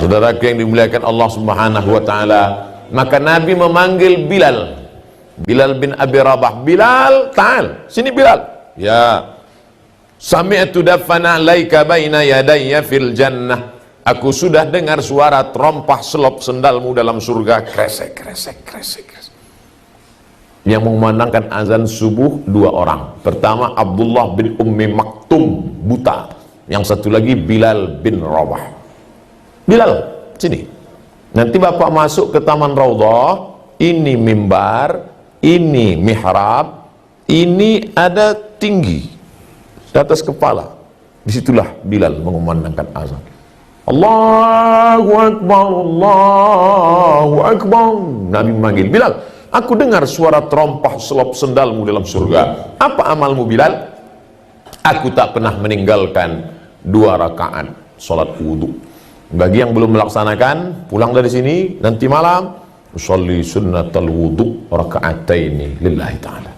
Saudara yang dimuliakan Allah Subhanahu wa taala, maka Nabi memanggil Bilal bin Abi Rabah. Bilal, ta'al, sini Bilal. Ya, sami'tu dafana alaika baina yadayya fil jannah. Aku sudah dengar suara terompah selop sendalmu dalam surga. Kresek, kresek, kresek, kresek. Yang mengumandangkan azan subuh dua orang. Pertama Abdullah bin Ummi Maktum, buta. Yang satu lagi Bilal bin Rabah. Bilal, sini. Nanti bapak masuk ke Taman Raudhah. Ini mimbar, ini mihrab, ini ada tinggi di atas kepala. Disitulah Bilal mengumandangkan azan. Allahu Akbar, Allahu Akbar. Nabi memanggil Bilal. Aku dengar suara terompah selop sendalmu dalam surga. Apa amalmu Bilal? Aku tak pernah meninggalkan 2 rakaat salat wudu. Bagi yang belum melaksanakan, pulang dari sini nanti malam usolli sunnatal wudu raka'ataini lillahi ta'ala.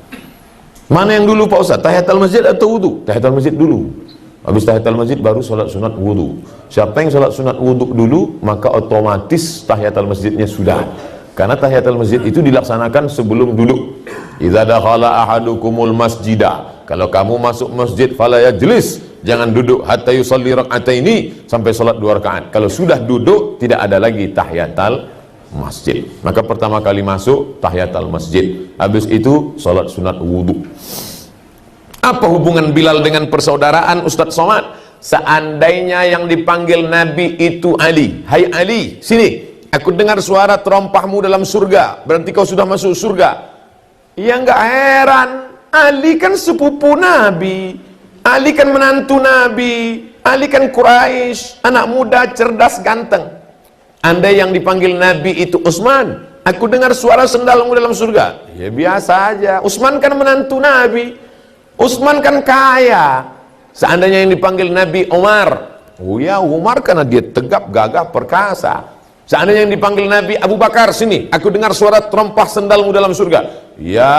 Mana yang dulu Pak Ustaz? Tahiyatul masjid atau wudu? Tahiyatul masjid dulu. Habis tahiyatul masjid baru salat sunat wudu. Siapa yang salat sunat wudu dulu, maka otomatis tahiyatul masjidnya sudah. Karena tahiyatul masjid itu dilaksanakan sebelum duduk. Idza dakhala ahadukumul masjidah. Kalau kamu masuk masjid fala yajlis, jangan duduk hatta yusalli raka'ataini, sampai salat 2 rakaat. Kalau sudah duduk tidak ada lagi tahiyatul masjid. Maka pertama kali masuk tahiyatul masjid, habis itu salat sunat wudu. Apa hubungan Bilal dengan persaudaraan Ustadz Somad? Seandainya yang dipanggil Nabi itu Ali. Hai Ali, sini. Aku dengar suara terompahmu dalam surga. Berarti kau sudah masuk surga. Ya enggak heran. Ali kan sepupu Nabi. Ali kan menantu Nabi. Ali kan Quraisy, anak muda, cerdas, ganteng. Andai yang dipanggil Nabi itu Utsman, aku dengar suara sendalmu dalam surga. Ya biasa aja. Utsman kan menantu Nabi. Utsman kan kaya. Seandainya yang dipanggil Nabi Umar, oh ya Umar karena dia tegap, gagah, perkasa. Seandainya yang dipanggil Nabi Abu Bakar, sini, aku dengar suara terompah sendalmu dalam surga. Ya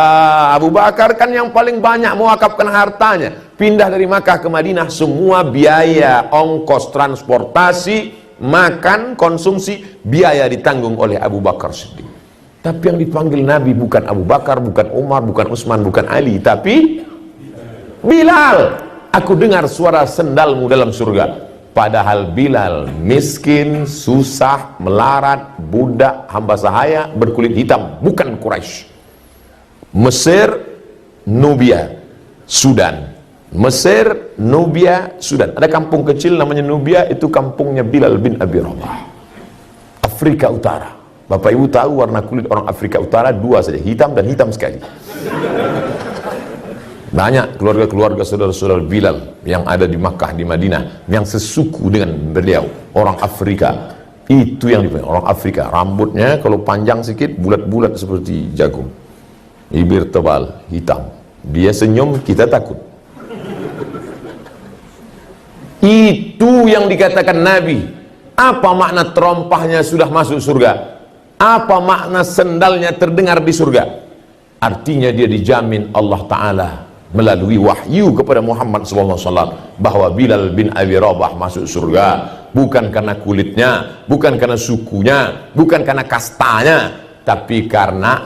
Abu Bakar kan yang paling banyak mewakafkan hartanya. Pindah dari Makkah ke Madinah, semua biaya, ongkos transportasi, makan, konsumsi, biaya ditanggung oleh Abu Bakar Siddiq. Tapi yang dipanggil Nabi bukan Abu Bakar, bukan Umar, bukan Utsman, bukan Ali, tapi Bilal. Aku dengar suara sendalmu dalam surga. Padahal Bilal miskin, susah, melarat, budak, hamba sahaya, berkulit hitam, bukan Quraisy. Mesir, Nubia, Sudan. Mesir, Nubia, Sudan. Ada kampung kecil namanya Nubia, itu kampungnya Bilal bin Abi Rabah. Afrika Utara. Bapak Ibu tahu warna kulit orang Afrika Utara 2 saja, hitam dan hitam sekali. Banyak keluarga-keluarga saudara-saudara Bilal yang ada di Makkah, di Madinah, yang sesuku dengan beliau, orang Afrika. Itu yang dipanggil orang Afrika. Rambutnya kalau panjang sedikit, bulat-bulat seperti jagung. Bibir tebal, hitam. Dia senyum, kita takut. Itu yang dikatakan Nabi. Apa makna terompahnya sudah masuk surga? Apa makna sendalnya terdengar di surga? Artinya dia dijamin Allah Ta'ala melalui wahyu kepada Muhammad SAW bahwa Bilal bin Abi Rabah masuk surga. Bukan karena kulitnya, bukan karena sukunya, bukan karena kastanya, tapi karena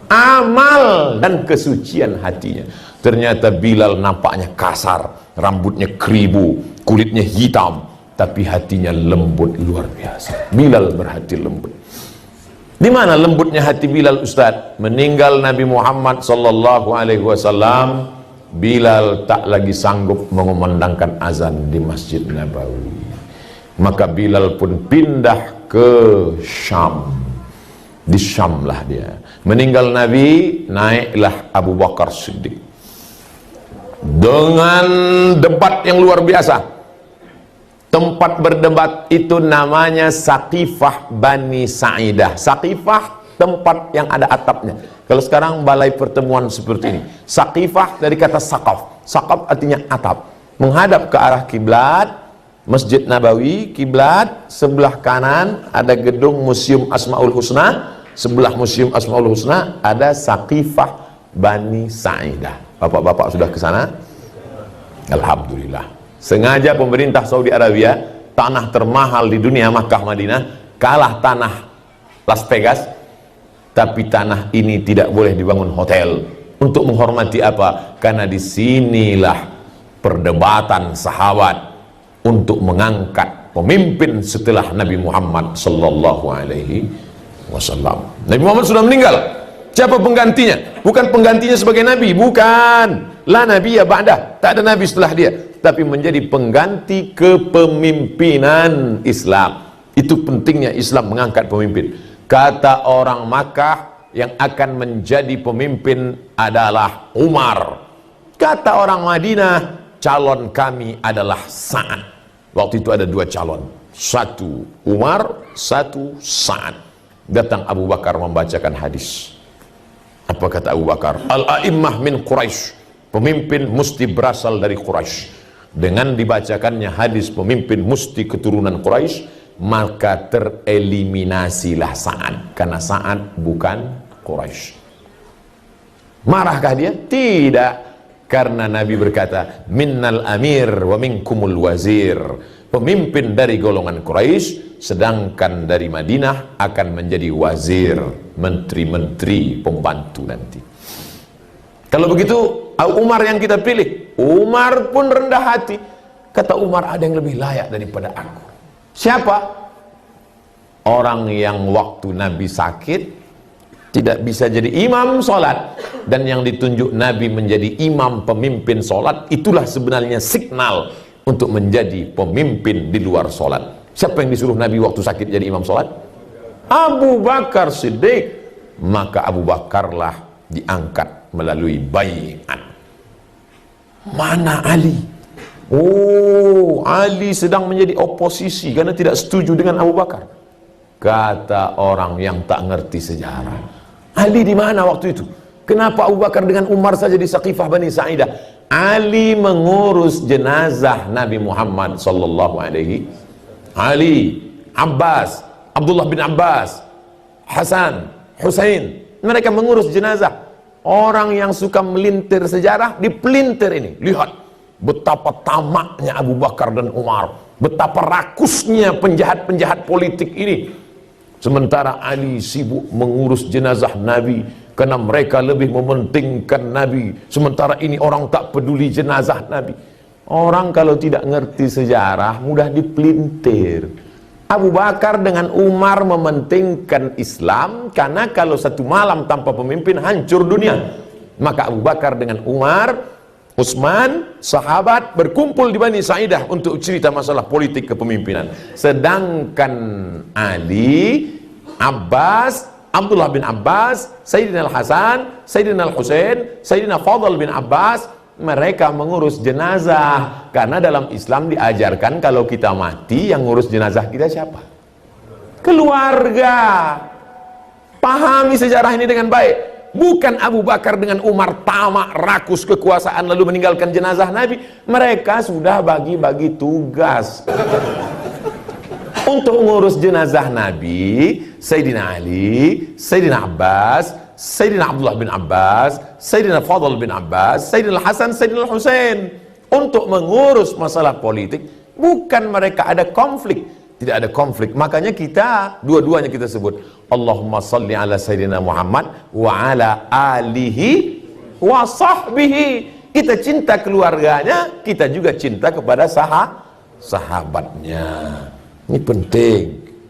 amal dan kesucian hatinya. Ternyata Bilal nampaknya kasar, rambutnya keribu, kulitnya hitam, tapi hatinya lembut luar biasa. Bilal berhati lembut. Di mana lembutnya hati Bilal, Ustaz? Meninggal Nabi Muhammad sallallahu alaihi wasallam, Bilal tak lagi sanggup mengumandangkan azan di Masjid Nabawi. Maka Bilal pun pindah ke Syam. Di Syam lah dia. Meninggal Nabi, naiklah Abu Bakar Siddiq. Dengan debat yang luar biasa. Tempat berdebat itu namanya Saqifah Bani Sa'idah. Saqifah, tempat yang ada atapnya. Kalau sekarang balai pertemuan seperti ini. Saqifah dari kata saqaf. Saqaf artinya atap. Menghadap ke arah kiblat, Masjid Nabawi, kiblat, sebelah kanan ada gedung Museum Asmaul Husna, sebelah Museum Asmaul Husna ada Saqifah Bani Sa'idah. Bapak-bapak sudah ke sana? Alhamdulillah. Sengaja pemerintah Saudi Arabia tanah termahal di dunia, Makkah Madinah, kalah tanah Las Vegas. Tapi tanah ini tidak boleh dibangun hotel. Untuk menghormati apa? Karena disinilah perdebatan sahabat untuk mengangkat pemimpin setelah Nabi Muhammad sallallahu alaihi wasallam. Nabi Muhammad sudah meninggal. Siapa penggantinya? Bukan penggantinya sebagai nabi, bukan. La nabiyya ba'dah, tak ada nabi setelah dia, tapi menjadi pengganti kepemimpinan Islam. Itu pentingnya Islam mengangkat pemimpin. Kata orang Makkah, yang akan menjadi pemimpin adalah Umar. Kata orang Madinah, calon kami adalah Sa'ad. Waktu itu ada dua calon, satu Umar, satu Sa'ad. Datang Abu Bakar membacakan hadis. Apa kata Abu Bakar? Al-a'immah min Quraisy, pemimpin mesti berasal dari Quraisy. Dengan dibacakannya hadis pemimpin mesti keturunan Quraisy, maka tereliminasilah Sa'ad, karena Sa'ad bukan Quraisy. Marahkah dia? Tidak, karena Nabi berkata, minnal amir wa minkumul wazir, pemimpin dari golongan Quraisy, sedangkan dari Madinah akan menjadi wazir, menteri-menteri, pembantu nanti. Kalau begitu Umar yang kita pilih. Umar pun rendah hati, kata Umar, ada yang lebih layak daripada aku. Siapa? Orang yang waktu Nabi sakit tidak bisa jadi imam sholat, dan yang ditunjuk Nabi menjadi imam pemimpin sholat, itulah sebenarnya signal untuk menjadi pemimpin di luar sholat. Siapa yang disuruh Nabi waktu sakit jadi imam sholat? Abu Bakar Siddiq. Maka Abu Bakarlah diangkat melalui baiat. Mana Ali? Oh, Ali sedang menjadi oposisi karena tidak setuju dengan Abu Bakar. Kata orang yang tak ngerti sejarah, Ali di mana waktu itu? Kenapa Abu Bakar dengan Umar saja di Saqifah Bani Sa'idah? Ali mengurus jenazah Nabi Muhammad sallallahu alaihi. Ali, Abbas, Abdullah bin Abbas, Hasan, Husain, mereka mengurus jenazah. Orang yang suka melintir sejarah, dipelintir ini. Lihat betapa tamaknya Abu Bakar dan Umar, betapa rakusnya penjahat-penjahat politik ini. Sementara Ali sibuk mengurus jenazah Nabi, karena mereka lebih mementingkan Nabi. Sementara ini orang tak peduli jenazah Nabi. Orang kalau tidak ngerti sejarah mudah dipelintir. Abu Bakar dengan Umar mementingkan Islam, karena kalau satu malam tanpa pemimpin hancur dunia. Maka Abu Bakar dengan Umar, Utsman, sahabat berkumpul di Bani Sa'idah untuk cerita masalah politik kepemimpinan. Sedangkan Ali, Abbas, Abdullah bin Abbas, Sayyidina Al-Hasan, Sayyidina Al-Husain, Sayyidina Fadl bin Abbas, mereka mengurus jenazah. Karena dalam Islam diajarkan kalau kita mati, yang ngurus jenazah kita siapa? Keluarga. Pahami sejarah ini dengan baik. Bukan Abu Bakar dengan Umar tamak, rakus kekuasaan lalu meninggalkan jenazah Nabi. Mereka sudah bagi-bagi tugas untuk mengurus jenazah Nabi. Sayyidina Ali, Sayyidina Abbas, Sayyidina Abdullah bin Abbas, Sayyidina Fadl bin Abbas, Sayyidina Hasan, Sayyidina Husain, untuk mengurus masalah politik. Bukan mereka ada konflik, tidak ada konflik. Makanya kita dua-duanya kita sebut Allahumma salli ala Sayyidina Muhammad wa ala alihi wa sahbihi. Kita cinta keluarganya, kita juga cinta kepada sahabatnya. Ini penting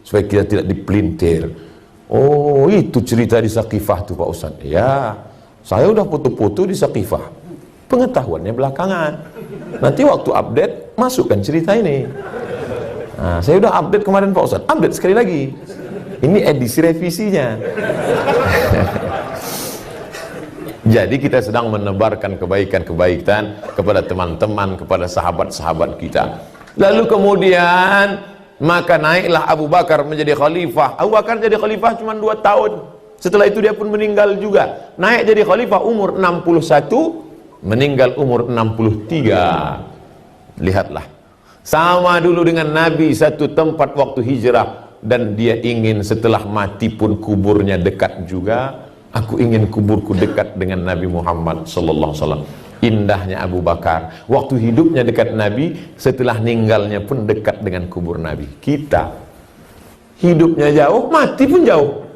supaya kita tidak dipelintir. Oh, itu cerita di Saqifah tuh Pak Ustaz. Ya, saya udah foto-foto di Saqifah. Pengetahuannya belakangan. Nanti waktu update masukkan cerita ini. Nah, saya udah update kemarin Pak Ustaz. Update sekali lagi. Ini edisi revisinya. Jadi kita sedang menebarkan kebaikan-kebaikan kepada teman-teman, kepada sahabat-sahabat kita. Lalu kemudian maka naiklah Abu Bakar menjadi khalifah. Abu Bakar jadi khalifah cuma 2 tahun. Setelah itu dia pun meninggal juga. Naik jadi khalifah umur 61, meninggal umur 63. Lihatlah. Sama dulu dengan Nabi, satu tempat waktu hijrah, dan dia ingin setelah mati pun kuburnya dekat juga. Aku ingin kuburku dekat dengan Nabi Muhammad sallallahu alaihi wasallam. Indahnya Abu Bakar, waktu hidupnya dekat Nabi, setelah meninggalnya pun dekat dengan kubur Nabi. Kita hidupnya jauh, mati pun jauh.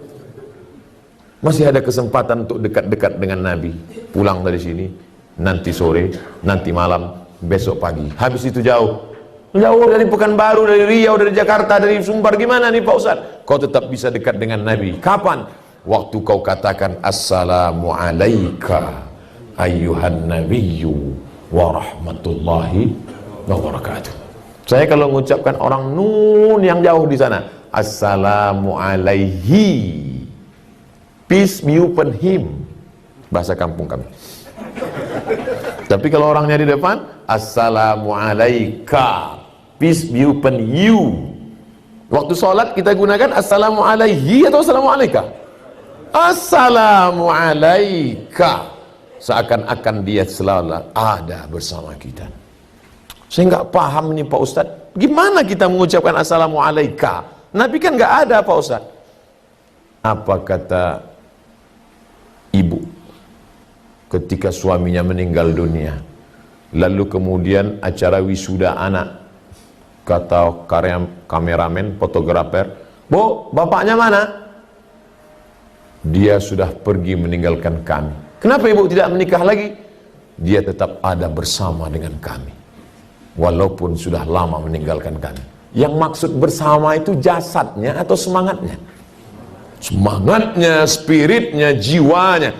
Masih ada kesempatan untuk dekat-dekat dengan Nabi. Pulang dari sini, nanti sore, nanti malam, besok pagi. Habis itu jauh. Jauh dari Pekanbaru, dari Riau, dari Jakarta, dari Sumbar. Gimana nih Pak Ustaz? Kau tetap bisa dekat dengan Nabi. Kapan? Waktu kau katakan Assalamu alaika ayyuhan nabiyyu wa rahmatullahi wa barakatuh. Saya kalau mengucapkan orang nun yang jauh di sana, Assalamu alaihi, peace be upon him, bahasa kampung kami. Tapi kalau orangnya di depan, Assalamu alaika, peace be upon you. Waktu sholat kita gunakan Assalamu alaihi atau Assalamu alaika? Assalamu alaika, seakan-akan dia selalu ada bersama kita. Saya nggak paham nih Pak Ustadz, gimana kita mengucapkan Assalamu alaika? Nabi kan nggak ada Pak Ustadz. Apa kata ibu ketika suaminya meninggal dunia, lalu kemudian acara wisuda anak, kata kameramen, fotografer, Bu, bapaknya mana? Dia sudah pergi meninggalkan kami. Kenapa ibu tidak menikah lagi? Dia tetap ada bersama dengan kami, walaupun sudah lama meninggalkan kami. Yang maksud bersama itu jasadnya atau semangatnya? Semangatnya, spiritnya, jiwanya.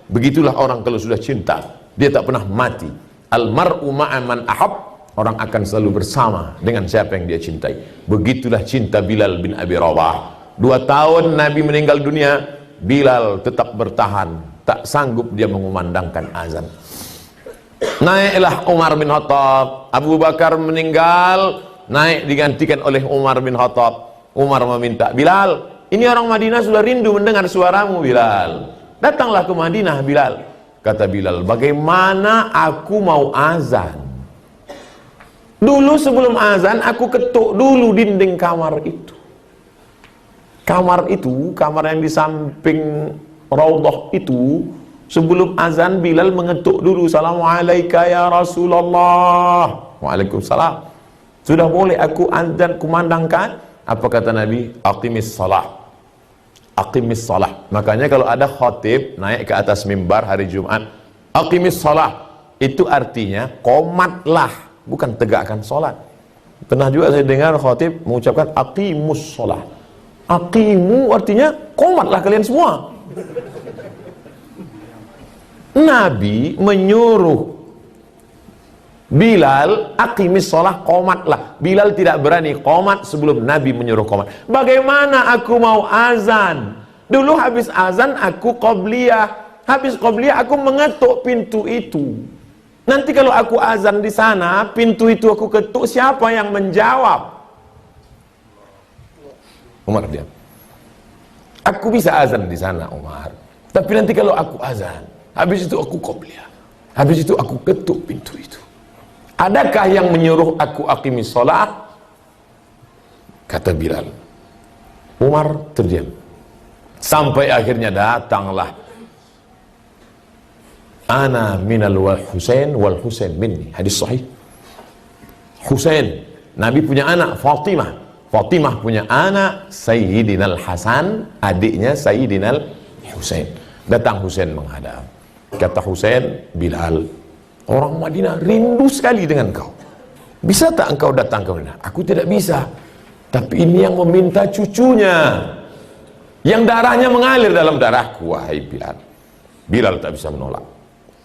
Begitulah orang kalau sudah cinta, dia tak pernah mati. Almar'u ma'aman ahab, orang akan selalu bersama dengan siapa yang dia cintai. Begitulah cinta Bilal bin Abi Rabah. 2 tahun Nabi meninggal dunia, Bilal tetap bertahan, tak sanggup dia mengumandangkan azan. Naiklah Umar bin Khattab, Abu Bakar meninggal, naik digantikan oleh Umar bin Khattab. Umar meminta, Bilal, ini orang Madinah sudah rindu mendengar suaramu Bilal, datanglah ke Madinah Bilal. Kata Bilal, bagaimana aku mau azan? Dulu sebelum azan aku ketuk dulu dinding kamar itu. Kamar itu, kamar yang di samping Raudhah itu, sebelum azan Bilal mengetuk dulu, Assalamualaikum ya Rasulullah. Waalaikumsalam. Sudah boleh aku azan kumandangkan? Apa kata Nabi? Aqimis salah. Aqimis salah. Makanya kalau ada khatib naik ke atas mimbar hari Jumat, aqimis salah, itu artinya komatlah, bukan tegakkan salat. Pernah juga saya dengar khatib mengucapkan aqimus salah. Aqimu artinya komatlah kalian semua. Nabi menyuruh Bilal aqimis sholah, komatlah. Bilal tidak berani komat sebelum Nabi menyuruh komat. Bagaimana aku mau azan? Dulu habis azan aku qobliyah, habis qobliyah aku mengetuk pintu itu. Nanti kalau aku azan di sana, pintu itu aku ketuk, siapa yang menjawab? Umar diam. Aku bisa azan di sana Umar, tapi nanti kalau aku azan, habis itu aku qobliyah, habis itu aku ketuk pintu itu. Adakah yang menyuruh aku aqimis sholat? Kata Bilal. Umar terdiam. Sampai akhirnya datanglah ana minal wal Husain minni. Hadis sahih. Husain, Nabi punya anak Fatimah. Fatimah punya anak Sayyidinal Hasan, adiknya Sayyidinal Husain. Datang Husain menghadap. Kata Husain, Bilal, orang Madinah rindu sekali dengan kau. Bisa tak engkau datang ke Madinah? Aku tidak bisa. Tapi ini yang meminta cucunya, yang darahnya mengalir dalam darahku. Wahai Bilal. Bilal tak bisa menolak,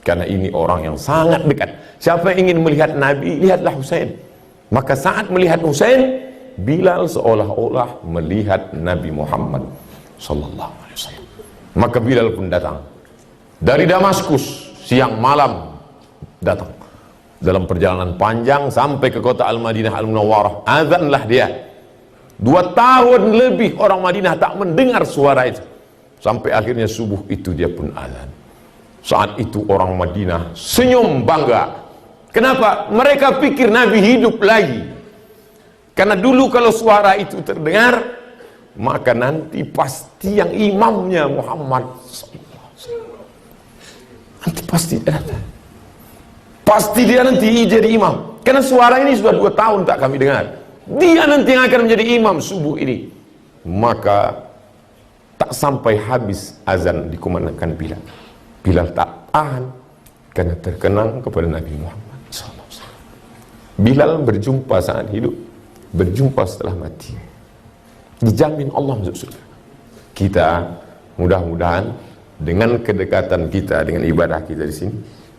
karena ini orang yang sangat dekat. Siapa yang ingin melihat Nabi, lihatlah Husain. Maka saat melihat Husain, Bilal seolah-olah melihat Nabi Muhammad sallallahu alaihi wasallam. Maka Bilal pun datang dari Damaskus, siang malam datang. Dalam perjalanan panjang sampai ke kota Al-Madinah Al-Munawwarah, azanlah dia. 2 tahun lebih orang Madinah tak mendengar suara itu. Sampai akhirnya subuh itu dia pun azan. Saat itu orang Madinah senyum bangga. Kenapa? Mereka pikir Nabi hidup lagi. Karena dulu kalau suara itu terdengar, maka nanti pasti yang imamnya Muhammad sallallahu alaihi wasallam. Nanti pasti datang. Pasti dia nanti jadi imam. Karena suara ini sudah 2 tahun tak kami dengar. Dia nanti yang akan menjadi imam subuh ini. Maka tak sampai habis azan dikumandangkan Bilal. Bilal tak tahan karena terkenang kepada Nabi Muhammad SAW. Bilal berjumpa saat hidup, berjumpa setelah mati. Dijamin Allah masuk surga. Kita mudah-mudahan dengan kedekatan kita dengan ibadah kita di sini,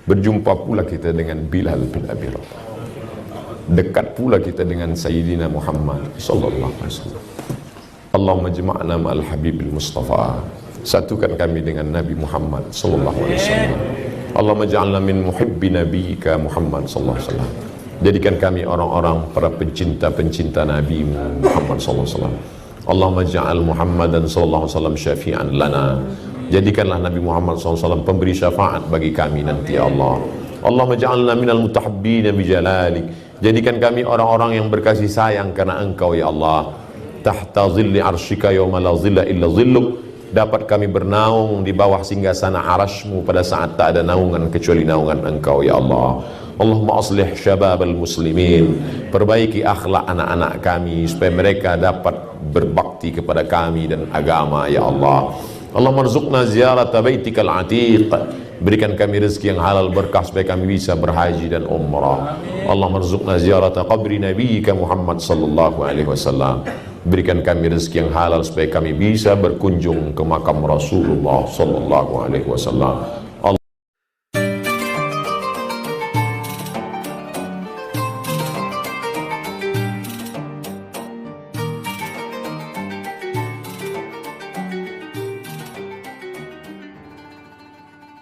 berjumpa pula kita dengan Bilal bin Abi Rabah. Dekat pula kita dengan Sayyidina Muhammad sallallahu alaihi wasallam. Allahumma jama'na ma'al habibil Mustafa. Satukan kami dengan Nabi Muhammad sallallahu alaihi wasallam. Allahumma ja'alna min muhibbi nabiyyika Muhammad sallallahu alaihi wasallam. Jadikan kami orang-orang para pencinta-pencinta Nabi Muhammad sallallahu alaihi wasallam. Allahumma ja'al Muhammadan sallallahu alaihi wasallam syafi'an lana. Jadikanlah Nabi Muhammad SAW pemberi syafaat bagi kami nanti ya Allah. Allahumma ja'alna minal mutahabbina bijalalik. Jadikan kami orang-orang yang berkasih sayang karena Engkau ya Allah. Tahta zilli arsyika yawma la zilla illa zilluk. Dapat kami bernaung di bawah singgasana arasmu pada saat tak ada naungan kecuali naungan Engkau ya Allah. Allahumma aslih syababal muslimin. Perbaiki akhlak anak-anak kami supaya mereka dapat berbakti kepada kami dan agama ya Allah. Allahumma rzuqna ziyarata baitikal atiq. Berikan kami rezeki yang halal berkah supaya kami bisa berhaji dan umrah. Allahumma rzuqna ziyarata qabri nabiyyika Muhammad sallallahu alaihi wasallam. Berikan kami rezeki yang halal supaya kami bisa berkunjung ke makam Rasulullah sallallahu alaihi wasallam.